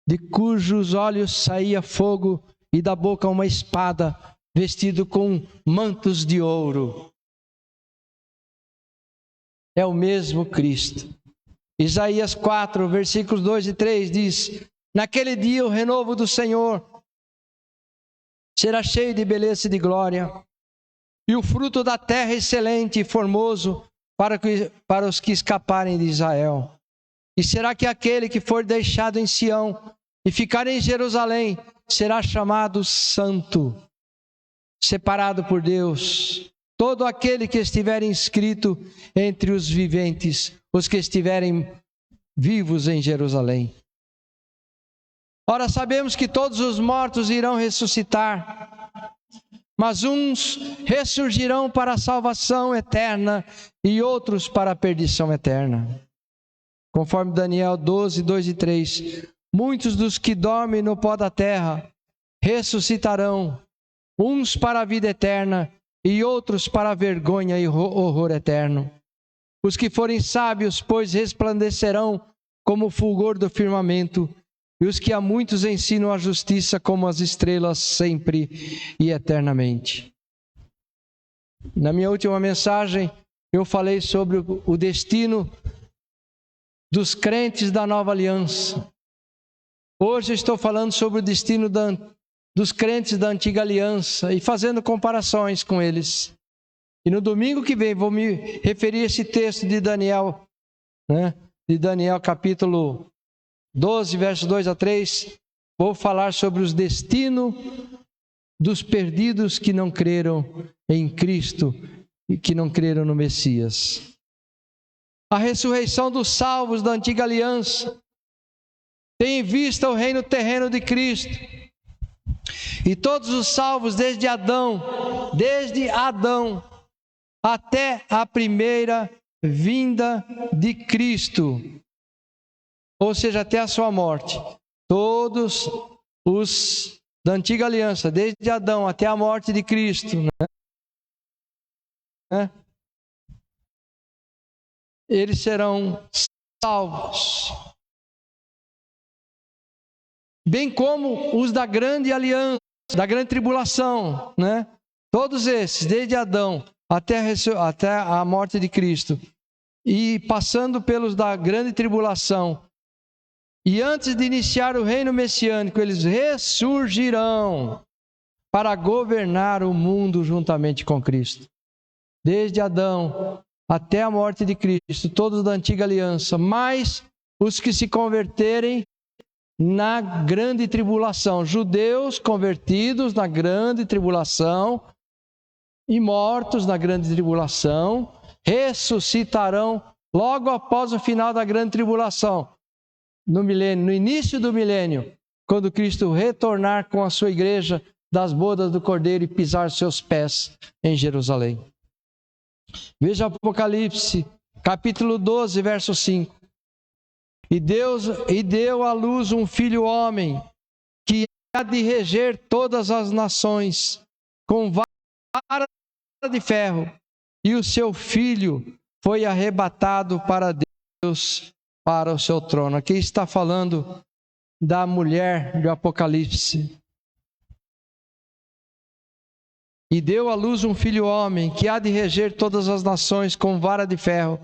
de cujos olhos saía fogo e da boca uma espada, vestido com mantos de ouro. É o mesmo Cristo. Isaías 4, versículos 2 e 3 diz: naquele dia o renovo do Senhor será cheio de beleza e de glória, e o fruto da terra excelente e formoso para os que escaparem de Israel. E será que aquele que for deixado em Sião e ficar em Jerusalém será chamado santo, separado por Deus. Todo aquele que estiver inscrito entre os viventes, os que estiverem vivos em Jerusalém. Ora, sabemos que todos os mortos irão ressuscitar, mas uns ressurgirão para a salvação eterna e outros para a perdição eterna. Conforme Daniel 12, 2 e 3, muitos dos que dormem no pó da terra ressuscitarão, uns para a vida eterna e outros para a vergonha e horror eterno. Os que forem sábios, pois, resplandecerão como o fulgor do firmamento, e os que a muitos ensinam a justiça como as estrelas sempre e eternamente. Na minha última mensagem, eu falei sobre o destino dos crentes da nova aliança. Hoje estou falando sobre o destino dos crentes da antiga aliança e fazendo comparações com eles. E no domingo que vem vou me referir a esse texto de Daniel, de Daniel capítulo 12, versos 2 a 3, vou falar sobre os destinos dos perdidos que não creram em Cristo e que não creram no Messias. A ressurreição dos salvos da antiga aliança tem em vista o reino terreno de Cristo. E todos os salvos desde Adão até a primeira vinda de Cristo, ou seja, até a sua morte, todos os da antiga aliança, desde Adão até a morte de Cristo, eles serão salvos, bem como os da grande aliança, da grande tribulação, todos esses, desde Adão até a morte de Cristo, e passando pelos da grande tribulação, e antes de iniciar o reino messiânico, eles ressurgirão para governar o mundo juntamente com Cristo. Desde Adão até a morte de Cristo, todos da antiga aliança, mais os que se converterem na grande tribulação. Judeus convertidos na grande tribulação e mortos na grande tribulação, ressuscitarão logo após o final da grande tribulação. No milênio, no início do milênio, quando Cristo retornar com a sua igreja das bodas do Cordeiro e pisar seus pés em Jerusalém. Veja Apocalipse, capítulo 12, verso 5. E deu à luz um filho homem, que há de reger todas as nações, com vara de ferro. E o seu filho foi arrebatado para Deus, para o seu trono. Aqui está falando da mulher do Apocalipse. E deu à luz um filho homem, que há de reger todas as nações com vara de ferro.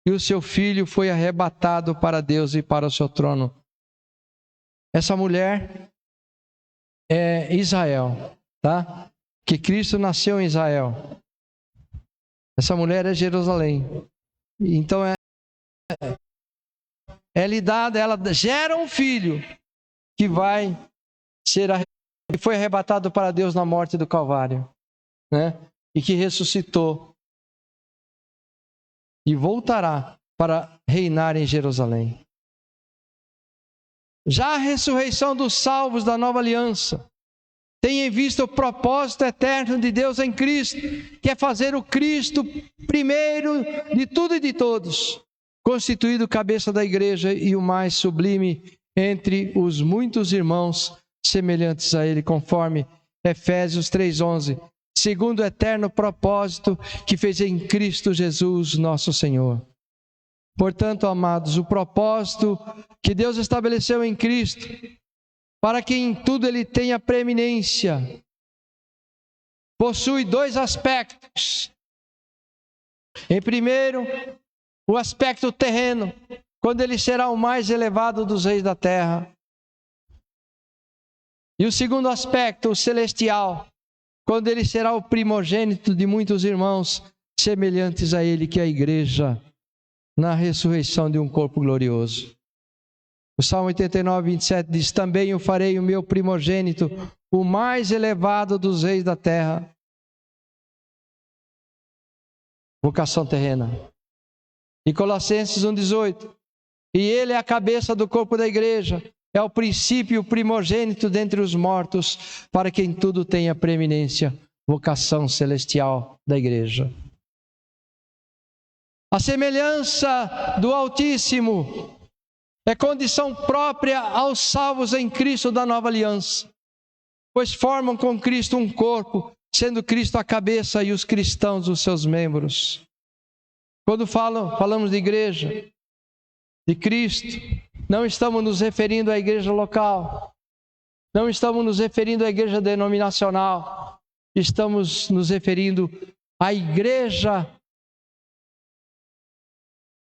E o seu filho foi arrebatado para Deus e para o seu trono. Essa mulher é Israel, tá? Que Cristo nasceu em Israel. Essa mulher é Jerusalém. Então ela gera um filho que vai ser que foi arrebatado para Deus na morte do Calvário, né? E que ressuscitou e voltará para reinar em Jerusalém. Já a ressurreição dos salvos da nova aliança tem em vista o propósito eterno de Deus em Cristo, que é fazer o Cristo primeiro de tudo e de todos, constituído cabeça da igreja e o mais sublime entre os muitos irmãos semelhantes a ele, conforme Efésios 3:11, segundo o eterno propósito que fez em Cristo Jesus, nosso Senhor. Portanto, amados, o propósito que Deus estabeleceu em Cristo, para que em tudo ele tenha preeminência, possui dois aspectos. Em primeiro, o aspecto terreno, quando ele será o mais elevado dos reis da terra. E o segundo aspecto, o celestial, quando ele será o primogênito de muitos irmãos semelhantes a ele, que é a igreja, na ressurreição de um corpo glorioso. O Salmo 89:27 diz: também o farei o meu primogênito, o mais elevado dos reis da terra. Vocação terrena. E Colossenses 1:18: e ele é a cabeça do corpo da igreja, é o princípio, o primogênito dentre os mortos, para que em tudo tenha preeminência. Vocação celestial da igreja. A semelhança do Altíssimo é condição própria aos salvos em Cristo da nova aliança, pois formam com Cristo um corpo, sendo Cristo a cabeça e os cristãos os seus membros. Quando falamos de igreja, de Cristo, não estamos nos referindo à igreja local, não estamos nos referindo à igreja denominacional, estamos nos referindo à igreja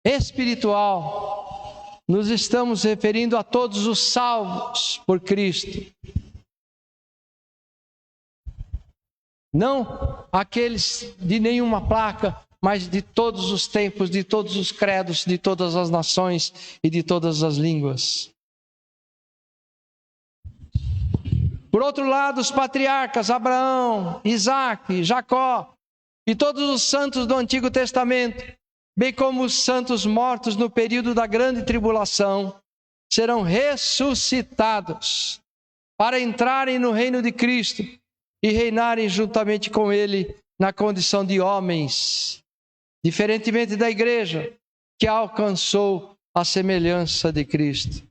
espiritual. Nos estamos referindo a todos os salvos por Cristo. Não aqueles de nenhuma placa, mas de todos os tempos, de todos os credos, de todas as nações e de todas as línguas. Por outro lado, os patriarcas Abraão, Isaque, Jacó e todos os santos do Antigo Testamento, bem como os santos mortos no período da grande tribulação, serão ressuscitados para entrarem no reino de Cristo e reinarem juntamente com ele na condição de homens, diferentemente da igreja, que alcançou a semelhança de Cristo.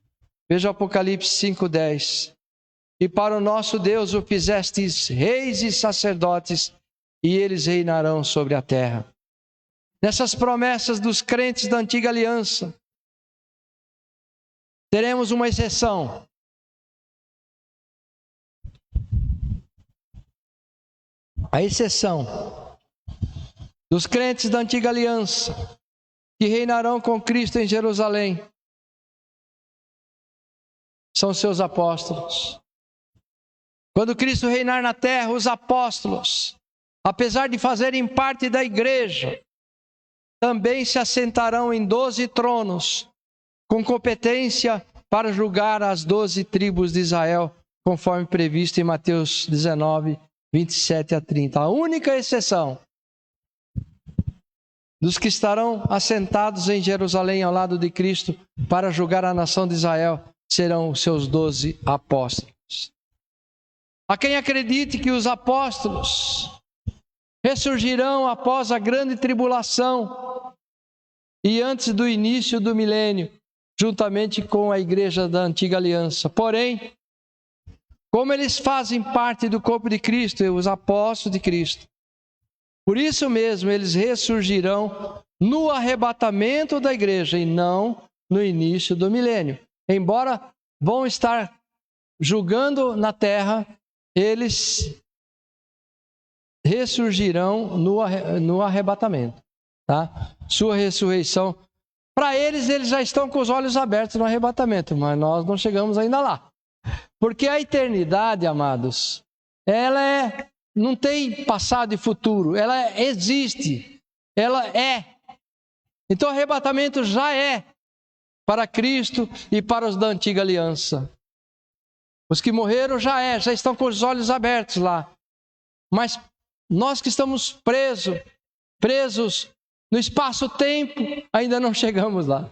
Veja o Apocalipse 5:10. E para o nosso Deus o fizestes reis e sacerdotes, e eles reinarão sobre a terra. Nessas promessas dos crentes da antiga aliança, teremos uma exceção. A exceção dos crentes da antiga aliança, que reinarão com Cristo em Jerusalém, são seus apóstolos. Quando Cristo reinar na terra, os apóstolos, apesar de fazerem parte da igreja, também se assentarão em 12 tronos, com competência para julgar as 12 tribos de Israel, conforme previsto em Mateus 19, 27 a 30. A única exceção dos que estarão assentados em Jerusalém ao lado de Cristo para julgar a nação de Israel serão os seus 12 apóstolos. Há quem acredite que os apóstolos ressurgirão após a grande tribulação e antes do início do milênio, juntamente com a igreja da antiga aliança. Porém, como eles fazem parte do corpo de Cristo, os apóstolos de Cristo, por isso mesmo eles ressurgirão no arrebatamento da igreja e não no início do milênio. Embora vão estar julgando na terra, eles ressurgirão no arrebatamento, tá? Sua ressurreição. Para eles já estão com os olhos abertos no arrebatamento, mas nós não chegamos ainda lá. Porque a eternidade, amados, ela não tem passado e futuro, ela existe, ela é. Então o arrebatamento já é para Cristo e para os da antiga aliança. Os que morreram já estão com os olhos abertos lá. Mas nós que estamos presos no espaço-tempo, ainda não chegamos lá.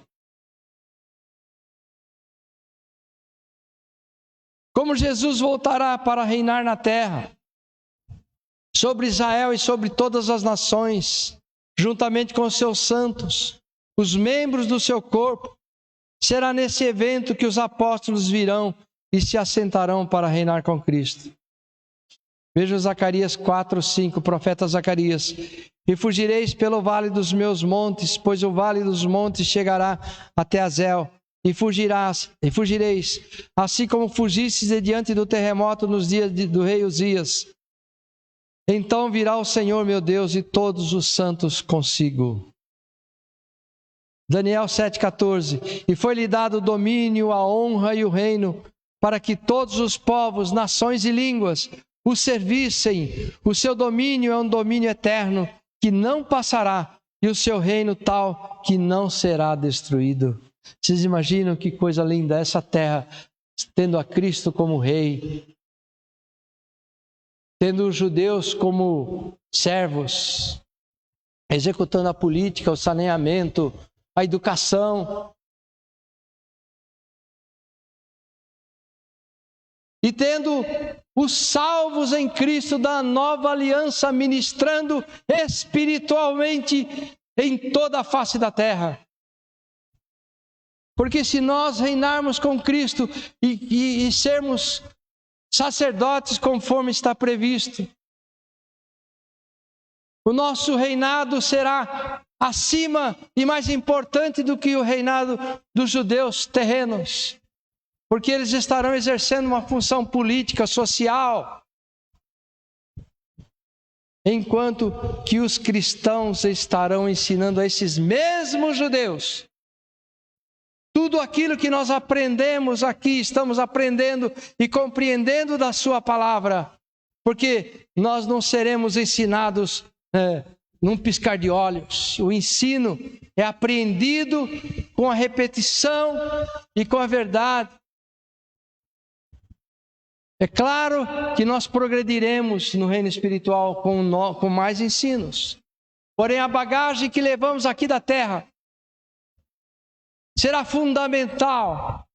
Como Jesus voltará para reinar na terra, sobre Israel e sobre todas as nações, juntamente com os seus santos, os membros do seu corpo, será nesse evento que os apóstolos virão e se assentarão para reinar com Cristo. Veja Zacarias 4:5, profeta Zacarias. E fugireis pelo vale dos meus montes, pois o vale dos montes chegará até Azel. E fugireis, assim como fugistes de diante do terremoto nos dias do rei Uzias. Então virá o Senhor meu Deus e todos os santos consigo. Daniel 7,14. E foi-lhe dado o domínio, a honra e o reino, para que todos os povos, nações e línguas o servissem. O seu domínio é um domínio eterno, que não passará, e o seu reino tal, que não será destruído. Vocês imaginam que coisa linda essa terra, tendo a Cristo como rei, tendo os judeus como servos, executando a política, o saneamento, a educação, e tendo os salvos em Cristo da nova aliança ministrando espiritualmente em toda a face da terra. Porque se nós reinarmos com Cristo e sermos sacerdotes conforme está previsto, o nosso reinado será acima e mais importante do que o reinado dos judeus terrenos. Porque eles estarão exercendo uma função política, social, enquanto que os cristãos estarão ensinando a esses mesmos judeus tudo aquilo que nós aprendemos aqui, estamos aprendendo e compreendendo da sua palavra, porque nós não seremos ensinados num piscar de olhos. O ensino é aprendido com a repetição e com a verdade. É claro que nós progrediremos no reino espiritual com mais ensinos. Porém, a bagagem que levamos aqui da terra será fundamental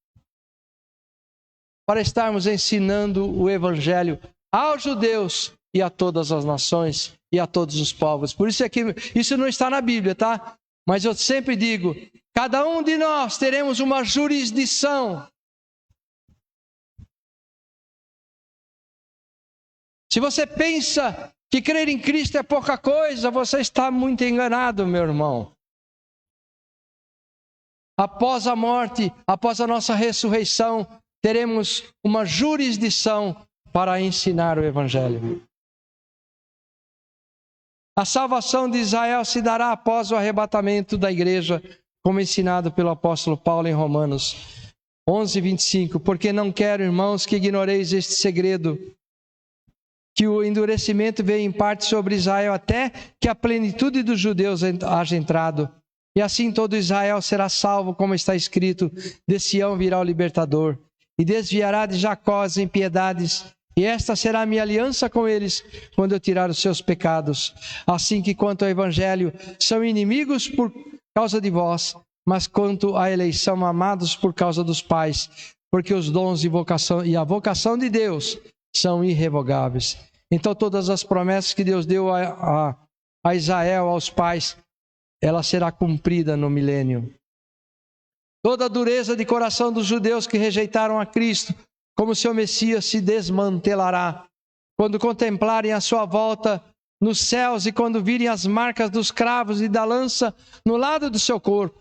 para estarmos ensinando o Evangelho aos judeus e a todas as nações e a todos os povos. Por isso é que isso não está na Bíblia, tá? Mas eu sempre digo, cada um de nós teremos uma jurisdição. Se você pensa que crer em Cristo é pouca coisa, você está muito enganado, meu irmão. Após a morte, após a nossa ressurreição, teremos uma jurisdição para ensinar o Evangelho. A salvação de Israel se dará após o arrebatamento da igreja, como ensinado pelo apóstolo Paulo em Romanos 11:25. Porque não quero, irmãos, que ignoreis este segredo, que o endurecimento veio em parte sobre Israel, até que a plenitude dos judeus haja entrado. E assim todo Israel será salvo, como está escrito: de Sião virá o libertador, e desviará de Jacó as impiedades, e esta será a minha aliança com eles, quando eu tirar os seus pecados. Assim que quanto ao Evangelho, são inimigos por causa de vós, mas quanto à eleição, amados por causa dos pais, porque os dons e a vocação de Deus são irrevogáveis. Então todas as promessas que Deus deu a Israel, aos pais, ela será cumprida no milênio. Toda a dureza de coração dos judeus que rejeitaram a Cristo como seu Messias se desmantelará quando contemplarem a sua volta nos céus e quando virem as marcas dos cravos e da lança no lado do seu corpo.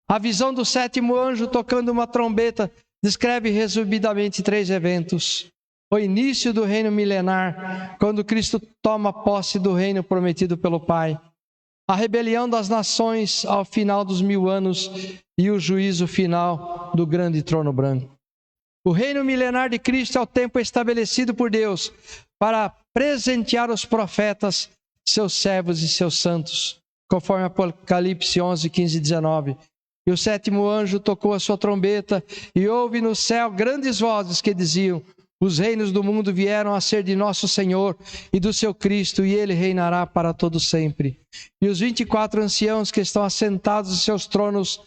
A visão do sétimo anjo tocando uma trombeta descreve resumidamente 3 eventos. O início do reino milenar, quando Cristo toma posse do reino prometido pelo Pai. A rebelião das nações ao final dos 1000 anos e o juízo final do grande trono branco. O reino milenar de Cristo é o tempo estabelecido por Deus para presentear os profetas, seus servos e seus santos, conforme Apocalipse 11, 15 e 19. E o sétimo anjo tocou a sua trombeta e houve no céu grandes vozes que diziam: os reinos do mundo vieram a ser de nosso Senhor e do seu Cristo, e ele reinará para todo sempre. E os 24 anciãos que estão assentados em seus tronos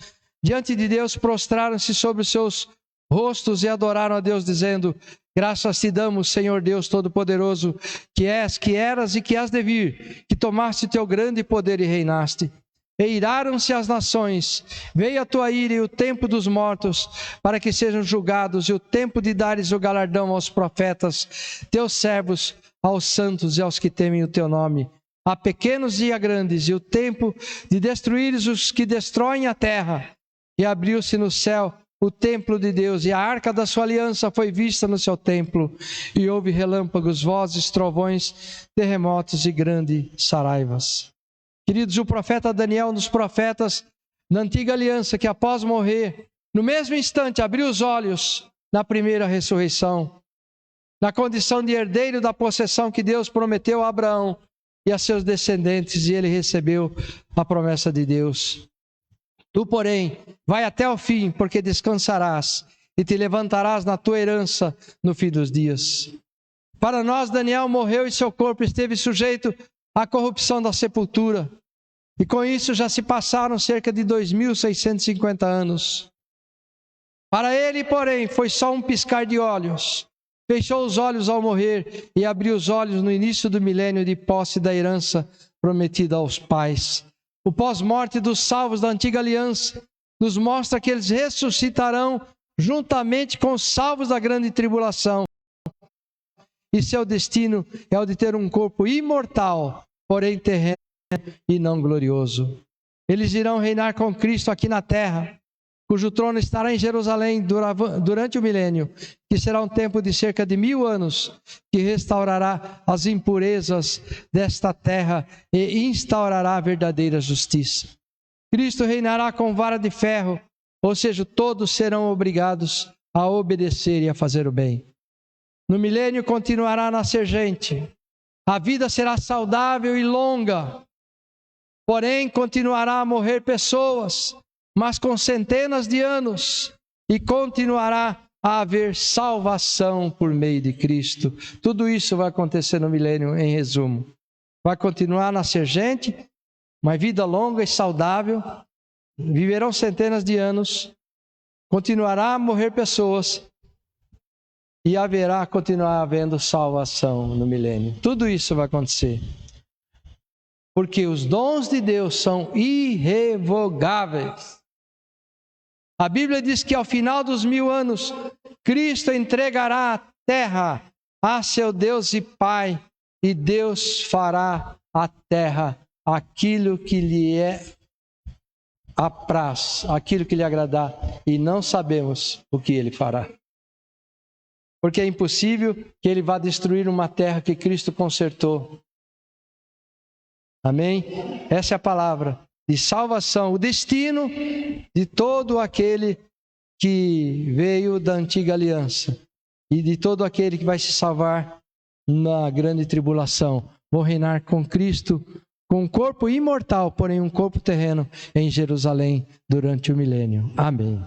diante de Deus prostraram-se sobre os seus rostos e adoraram a Deus, dizendo: graças te damos, Senhor Deus Todo-Poderoso, que és, que eras e que has de vir, que tomaste teu grande poder e reinaste. E iraram-se as nações, veio a tua ira e o tempo dos mortos, para que sejam julgados, e o tempo de dares o galardão aos profetas, teus servos, aos santos e aos que temem o teu nome, a pequenos e a grandes, e o tempo de destruíres os que destroem a terra. E abriu-se no céu o templo de Deus, e a arca da sua aliança foi vista no seu templo, e houve relâmpagos, vozes, trovões, terremotos e grandes saraivas. Queridos, o profeta Daniel, um dos profetas da antiga aliança, que após morrer, no mesmo instante abriu os olhos na primeira ressurreição, na condição de herdeiro da possessão que Deus prometeu a Abraão e a seus descendentes, e ele recebeu a promessa de Deus. Tu, porém, vai até o fim, porque descansarás e te levantarás na tua herança no fim dos dias. Para nós, Daniel morreu e seu corpo esteve sujeito à corrupção da sepultura. E com isso já se passaram cerca de 2.650 anos. Para ele, porém, foi só um piscar de olhos. Fechou os olhos ao morrer e abriu os olhos no início do milênio de posse da herança prometida aos pais. O pós-morte dos salvos da antiga aliança nos mostra que eles ressuscitarão juntamente com os salvos da grande tribulação. E seu destino é o de ter um corpo imortal, porém terreno e não glorioso. Eles irão reinar com Cristo aqui na terra, cujo trono estará em Jerusalém durante o milênio, que será um tempo de cerca de 1000 anos, que restaurará as impurezas desta terra e instaurará a verdadeira justiça. Cristo reinará com vara de ferro, ou seja, todos serão obrigados a obedecer e a fazer o bem. No milênio continuará a nascer gente, a vida será saudável e longa, porém continuará a morrer pessoas, mas com centenas de anos, e continuará a haver salvação por meio de Cristo. Tudo isso vai acontecer no milênio, em resumo. Vai continuar a nascer gente, uma vida longa e saudável, viverão centenas de anos, continuará a morrer pessoas, e continuar havendo salvação no milênio. Tudo isso vai acontecer. Porque os dons de Deus são irrevogáveis. A Bíblia diz que ao final dos 1000 anos, Cristo entregará a terra a seu Deus e Pai, e Deus fará à terra aquilo que lhe apraz, aquilo que lhe agradar, e não sabemos o que ele fará. Porque é impossível que ele vá destruir uma terra que Cristo consertou. Amém? Essa é a palavra de salvação, o destino de todo aquele que veio da antiga aliança e de todo aquele que vai se salvar na grande tribulação. Vou reinar com Cristo, com um corpo imortal, porém um corpo terreno em Jerusalém durante o milênio. Amém.